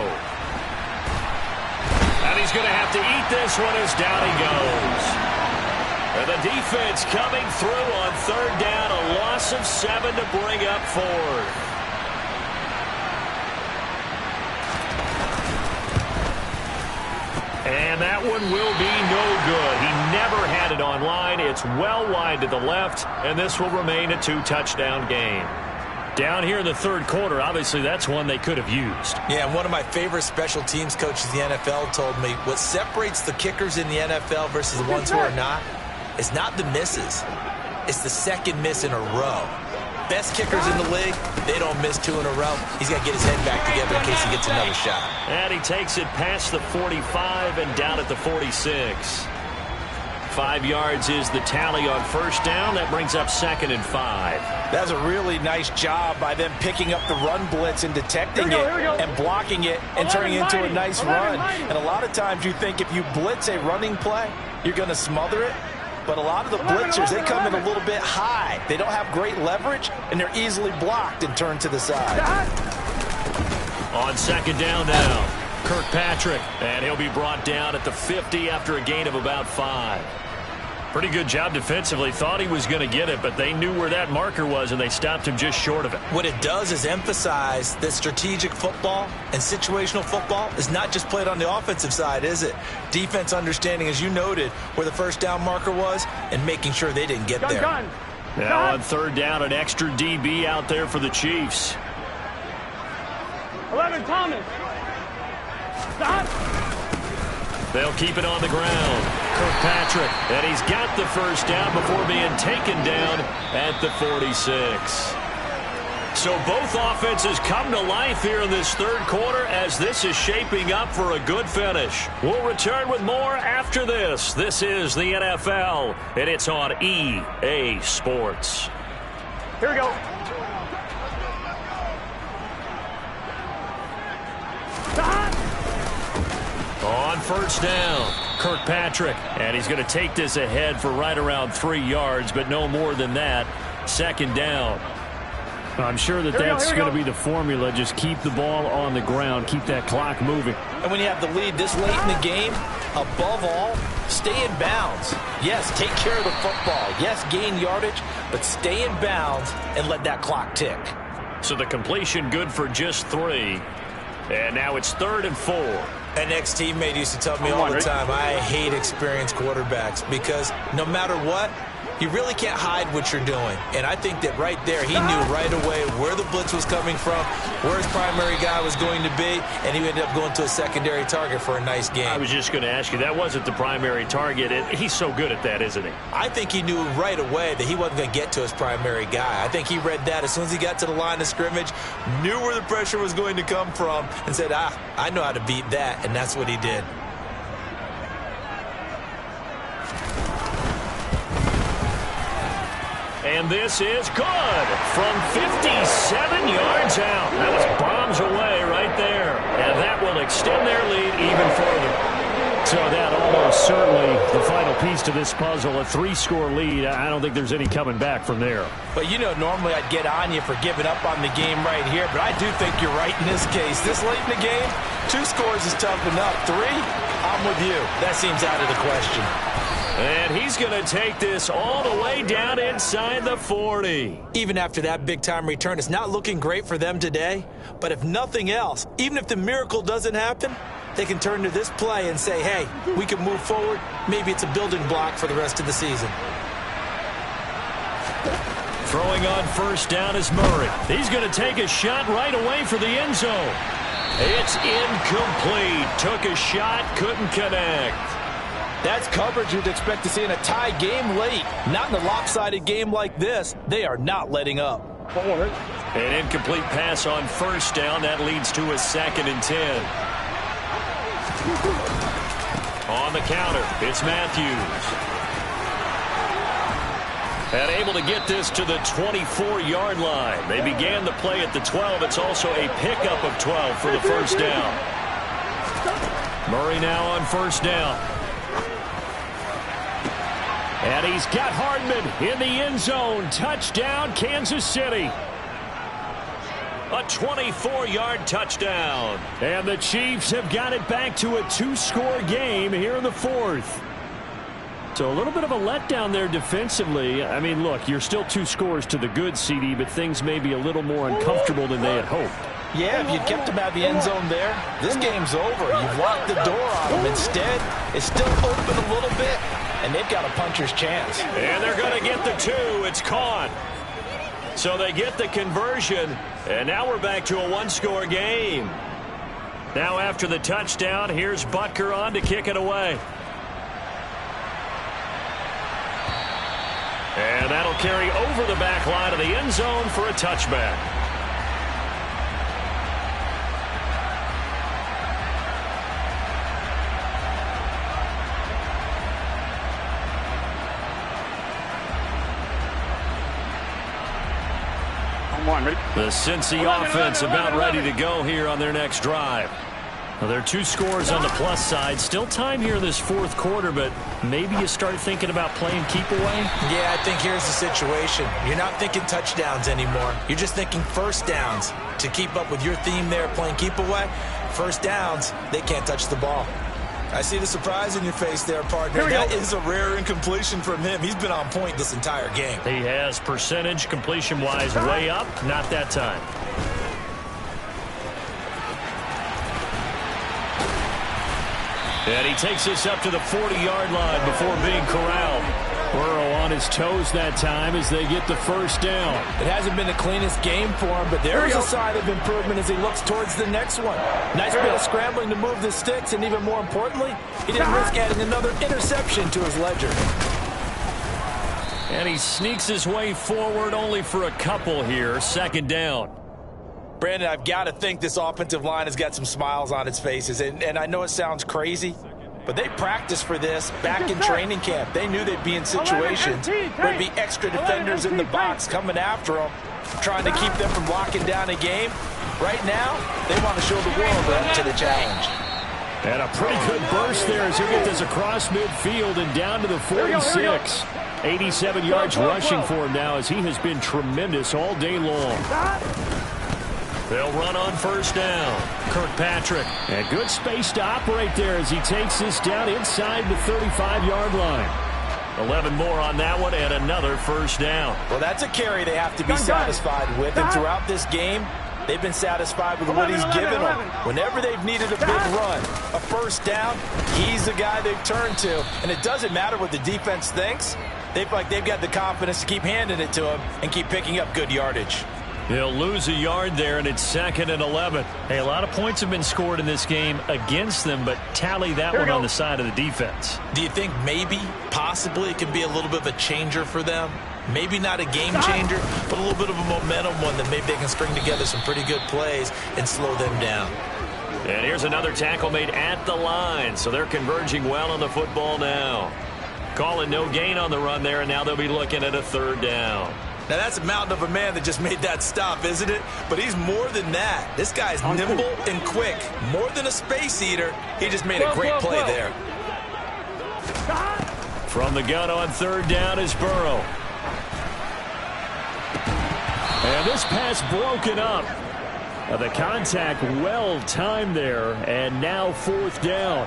And he's going to have to eat this one as down he goes. And the defense coming through on 3rd down, a loss of 7 to bring up 4th. And that one will be no good. He never had it on line. It's well wide to the left, and this will remain a 2-touchdown game. Down here in the third quarter, obviously that's one they could have used. Yeah, and one of my favorite special teams coaches in the NFL told me what separates the kickers in the NFL versus the ones who are not is not the misses. It's the second miss in a row. Best kickers in the league, they don't miss 2 in a row. He's got to get his head back together in case he gets another shot. And he takes it past the 45 and down at the 46. 5 yards is the tally on first down. That brings up 2nd and 5. That's a really nice job by them picking up the run blitz and detecting it and blocking it and turning it into a nice run. And a lot of times you think if you blitz a running play, you're going to smother it. But a lot of the blitzers, they come in a little bit high. They don't have great leverage, and they're easily blocked and turned to the side. On 2nd down now, Kirkpatrick, and he'll be brought down at the 50 after a gain of about 5. Pretty good job defensively. Thought he was going to get it, but they knew where that marker was, and they stopped him just short of it. What it does is emphasize that strategic football and situational football is not just played on the offensive side, is it? Defense understanding, as you noted, where the first down marker was and making sure they didn't get there. Now on 3rd down, an extra DB out there for the Chiefs. 11, Thomas. Stop. They'll keep it on the ground. Kirkpatrick, and he's got the first down before being taken down at the 46. So both offenses come to life here in this third quarter as this is shaping up for a good finish. We'll return with more after this. This is the NFL, and it's on EA Sports. Here we go. Stop. On first down, Kirkpatrick, and he's going to take this ahead for right around 3 yards, but no more than that. 2nd down. I'm sure that that's going to be the formula. Just keep the ball on the ground, keep that clock moving. And when you have the lead this late in the game, above all, stay in bounds. Yes, take care of the football. Yes, gain yardage, but stay in bounds and let that clock tick. So the completion good for just 3. And now it's 3rd and 4. An ex-teammate used to tell me all the time, I hate experienced quarterbacks because no matter what, you really can't hide what you're doing. And I think that right there, he knew right away where the blitz was coming from, where his primary guy was going to be, and he ended up going to a secondary target for a nice game. I was just going to ask you, that wasn't the primary target. He's so good at that, isn't he? I think he knew right away that he wasn't going to get to his primary guy. I think he read that as soon as he got to the line of scrimmage, knew where the pressure was going to come from, and said, I know how to beat that, and that's what he did. And this is good from 57 yards out. That was bombs away right there. And that will extend their lead even further. So that almost certainly the final piece to this puzzle, a 3-score lead. I don't think there's any coming back from there. But, you know, normally I'd get on you for giving up on the game right here, but I do think you're right in this case. This late in the game, 2 scores is tough enough. 3, I'm with you. That seems out of the question. And he's going to take this all the way down inside the 40. Even after that big-time return, it's not looking great for them today. But if nothing else, even if the miracle doesn't happen, they can turn to this play and say, hey, we can move forward. Maybe it's a building block for the rest of the season. Throwing on first down is Murray. He's going to take a shot right away for the end zone. It's incomplete. Took a shot, couldn't connect. That's coverage you'd expect to see in a tie game late. Not in a lopsided game like this. They are not letting up. An incomplete pass on first down. That leads to a 2nd and 10. On the counter, it's Matthews. And able to get this to the 24-yard line. They began the play at the 12. It's also a pickup of 12 for the first down. Murray now on first down. And he's got Hardman in the end zone. Touchdown, Kansas City. A 24-yard touchdown. And the Chiefs have got it back to a 2-score game here in the 4th. So a little bit of a letdown there defensively. I mean, look, you're still 2 scores to the good, CD, but things may be a little more uncomfortable than they had hoped. Yeah, if you'd kept him out of the end zone there, this game's over. You've locked the door on him. Instead, it's still open a little bit, and they've got a puncher's chance. And they're going to get the 2. It's caught. So they get the conversion, and now we're back to a one-score game. Now after the touchdown, here's Butker on to kick it away. And that'll carry over the back line of the end zone for a touchback. The Cincy offense about ready to go here on their next drive. Well, there are 2 scores on the plus side. Still time here in this fourth quarter, but maybe you start thinking about playing keep away? Yeah, I think here's the situation. You're not thinking touchdowns anymore. You're just thinking first downs. To keep up with your theme there, playing keep away, first downs, they can't touch the ball. I see the surprise in your face there, partner. That is a rare incompletion from him. He's been on point this entire game. He has percentage completion-wise way up. Not that time. And he takes this up to the 40-yard line before being corralled. Burrow on his toes that time as they get the first down. It hasn't been the cleanest game for him, but there's a sign of improvement as he looks towards the next one. Nice bit of scrambling to move the sticks, and even more importantly, he didn't risk adding another interception to his ledger. And he sneaks his way forward only for a couple here. Second down. Brandon, I've got to think this offensive line has got some smiles on its faces, and I know it sounds crazy, but they practiced for this back in training camp. They knew they'd be in situations where there'd be extra defenders in the box coming after them, trying to keep them from locking down a game. Right now, they want to show the world up to the challenge. And a pretty good burst there as he gets this across midfield and down to the 46. 87 yards rushing for him now as he has been tremendous all day long. They'll run on first down. Kirkpatrick. And good space to operate there as he takes this down inside the 35-yard line. 11 more on that one and another first down. Well, that's a carry they have to be satisfied with. And throughout this game, they've been satisfied with what he's given them. Whenever they've needed a big run, a first down, he's the guy they've turned to. And it doesn't matter what the defense thinks. They've got the confidence to keep handing it to him and keep picking up good yardage. He'll lose a yard there, and it's 2nd and 11. Hey, a lot of points have been scored in this game against them, but tally that one on the side of the defense. Do you think maybe, possibly, it can be a little bit of a changer for them? Maybe not a game changer, but a little bit of a momentum one that maybe they can string together some pretty good plays and slow them down. And here's another tackle made at the line, so they're converging well on the football now. Calling no gain on the run there, and now they'll be looking at a third down. Now, that's a mountain of a man that just made that stop, isn't it? But he's more than that. This guy's nimble and quick. More than a space eater, he just made a great play there. From the gun on third down is Burrow. And this pass broken up. The contact well timed there, and now fourth down.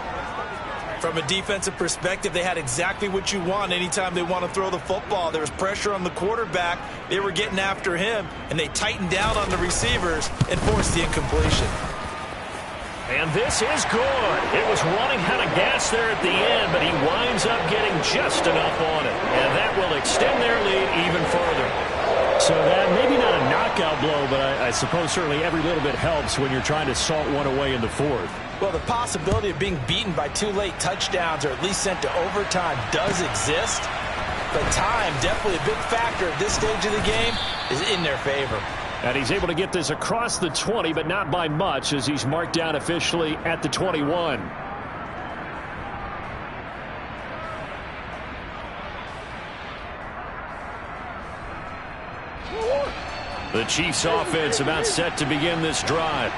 From a defensive perspective, they had exactly what you want anytime they want to throw the football. There was pressure on the quarterback. They were getting after him, and they tightened down on the receivers and forced the incompletion. And this is good. It was running out of gas there at the end, but he winds up getting just enough on it. And that will extend their lead even further. So that maybe not a knockout blow, but I suppose certainly every little bit helps when you're trying to salt one away in the fourth. Well, the possibility of being beaten by 2 late touchdowns or at least sent to overtime does exist. But time, definitely a big factor at this stage of the game, is in their favor. And he's able to get this across the 20, but not by much as he's marked down officially at the 21. The Chiefs offense about set to begin this drive.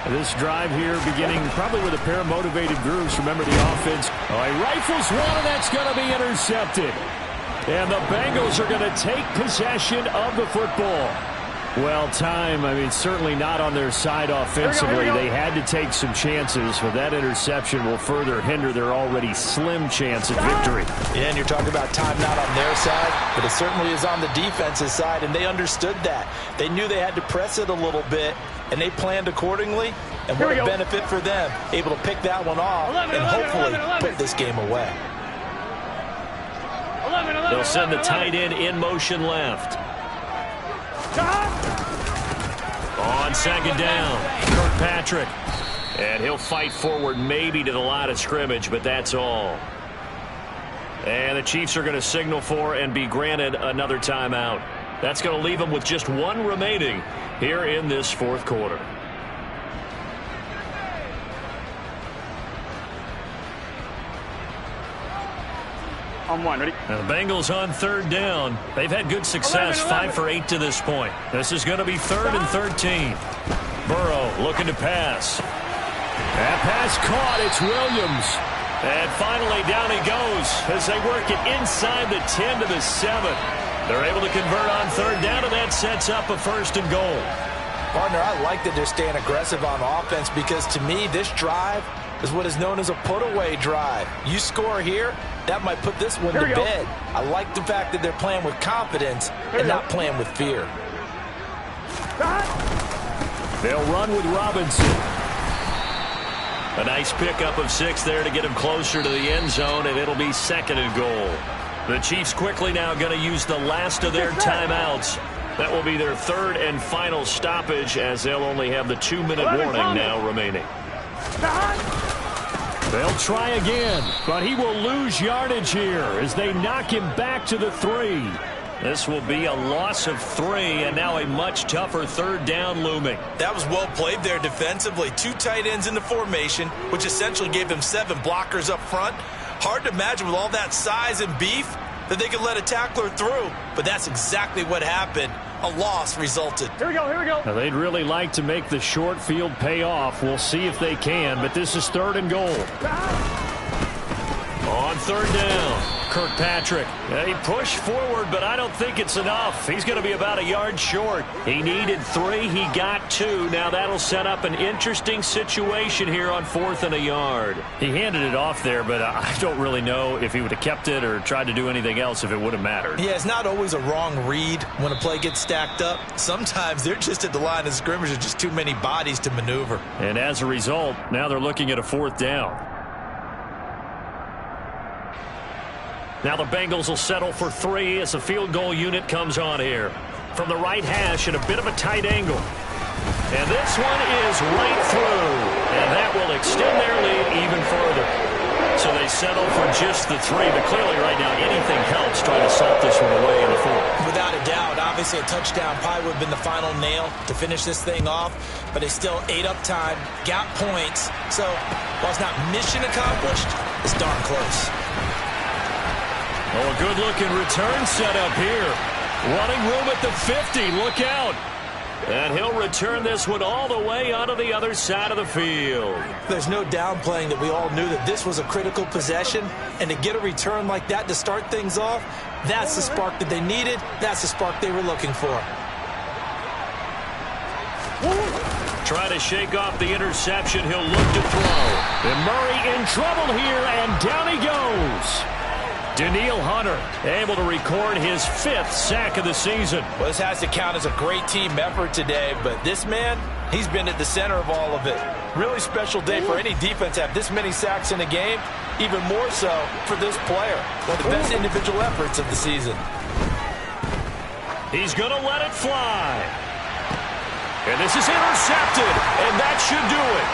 This drive here beginning probably with a pair of motivated groups. Remember the offense. Oh, he rifles one, and that's going to be intercepted. And the Bengals are going to take possession of the football. Well, time, I mean, certainly not on their side offensively. They had to take some chances, but that interception will further hinder their already slim chance of victory. Yeah, and you're talking about time not on their side, but it certainly is on the defensive side, and they understood that. They knew they had to press it a little bit and they planned accordingly, and what a benefit for them, able to pick that one off and hopefully put this game away. They'll send the tight end in motion left. On second down, Kirkpatrick. And he'll fight forward maybe to the line of scrimmage, but that's all. And the Chiefs are going to signal for and be granted another timeout. That's going to leave them with just one remaining here in this fourth quarter. On one, ready? Now the Bengals on third down. They've had good success, 5 for 8 to this point. This is going to be 3rd and 13. Burrow looking to pass. That pass caught. It's Williams. And finally down he goes as they work it inside the 10 to the 7. They're able to convert on third down, and that sets up a 1st and goal. Partner, I like that they're staying aggressive on offense because to me this drive is what is known as a put-away drive. You score here, that might put this one to bed. I like the fact that they're playing with confidence and not playing with fear. They'll run with Robinson. A nice pickup of 6 there to get him closer to the end zone, and it'll be 2nd and goal. The Chiefs quickly now going to use the last of their timeouts. That will be their 3rd and final stoppage as they'll only have the 2-minute warning now remaining. They'll try again, but he will lose yardage here as they knock him back to the 3. This will be a loss of 3, and now a much tougher 3rd down looming. That was well played there defensively. 2 tight ends in the formation, which essentially gave them 7 blockers up front. Hard to imagine with all that size and beef that they could let a tackler through, but that's exactly what happened. A loss resulted. Here we go, here we go. Now, they'd really like to make the short field pay off. We'll see if they can, but this is 3rd and goal. On third down, Kirkpatrick. He pushed forward, but I don't think it's enough. He's going to be about a yard short. He needed 3. He got 2. Now that'll set up an interesting situation here on 4th and a yard. He handed it off there, but I don't really know if he would have kept it or tried to do anything else if it would have mattered. Yeah, it's not always a wrong read when a play gets stacked up. Sometimes they're just at the line of scrimmage. There's just too many bodies to maneuver. And as a result, now they're looking at a 4th down. Now the Bengals will settle for 3 as the field goal unit comes on here. From the right hash at a bit of a tight angle. And this one is right through. And that will extend their lead even further. So they settle for just the 3. But clearly right now anything helps trying to salt this one away in the 4th. Without a doubt, obviously a touchdown probably would have been the final nail to finish this thing off. But they still ate up time, got points. So while it's not mission accomplished, it's darn close. Oh, a good-looking return set up here. Running room at the 50. Look out. And he'll return this one all the way onto the other side of the field. There's no downplaying that we all knew that this was a critical possession. And to get a return like that to start things off, that's the spark that they needed. That's the spark they were looking for. Try to shake off the interception. He'll look to throw. And Murray in trouble here, and down he goes. Daniil Hunter able to record his 5th sack of the season. Well, this has to count as a great team effort today, but this man, he's been at the center of all of it. Really special day for any defense to have this many sacks in a game, even more so for this player. One of the best individual efforts of the season. He's going to let it fly. And this is intercepted, and that should do it.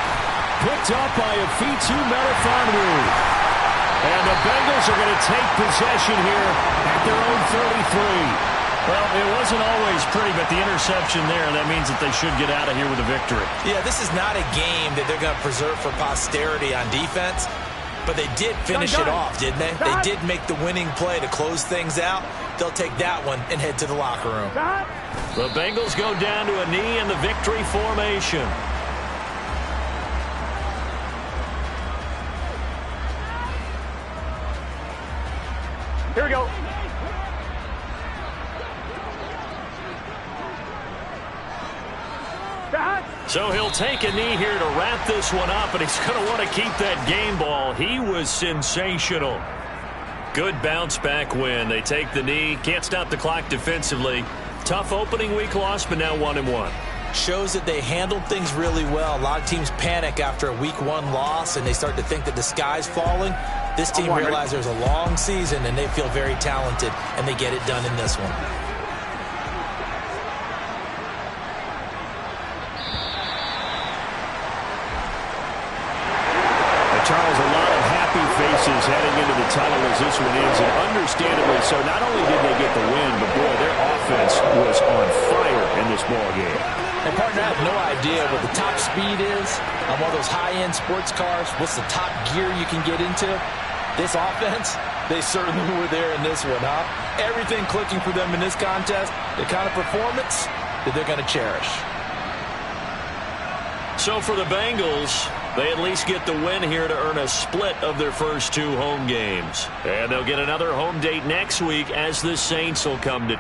Picked up by Afitu Melifonwu. And the Bengals are going to take possession here at their own 33. Well, it wasn't always pretty, but the interception there, that means that they should get out of here with a victory. Yeah, this is not a game that they're going to preserve for posterity on defense, but they did finish it off, didn't they? They did make the winning play to close things out. They'll take that one and head to the locker room. The Bengals go down to a knee in the victory formation. Here we go. So he'll take a knee here to wrap this one up, and he's going to want to keep that game ball. He was sensational. Good bounce back win. They take the knee. Can't stop the clock defensively. Tough opening week loss, but now 1-1. shows that they handled things really well. A lot of teams panic after a week 1 loss, and they start to think that the sky's falling. This team realized there's a long season, and they feel very talented, and they get it done in this one. Charles, a lot of happy faces heading into the tunnel as this one ends, and understandably so. Not only did they get the win, but boy, their offense was on fire in this ball game. And partner, I have no idea what the top speed is on one of those high-end sports cars. What's the top gear you can get into? This offense, they certainly were there in this one, huh? Everything clicking for them in this contest, the kind of performance that they're going to cherish. So for the Bengals, they at least get the win here to earn a split of their first 2 home games. And they'll get another home date next week as the Saints will come to town.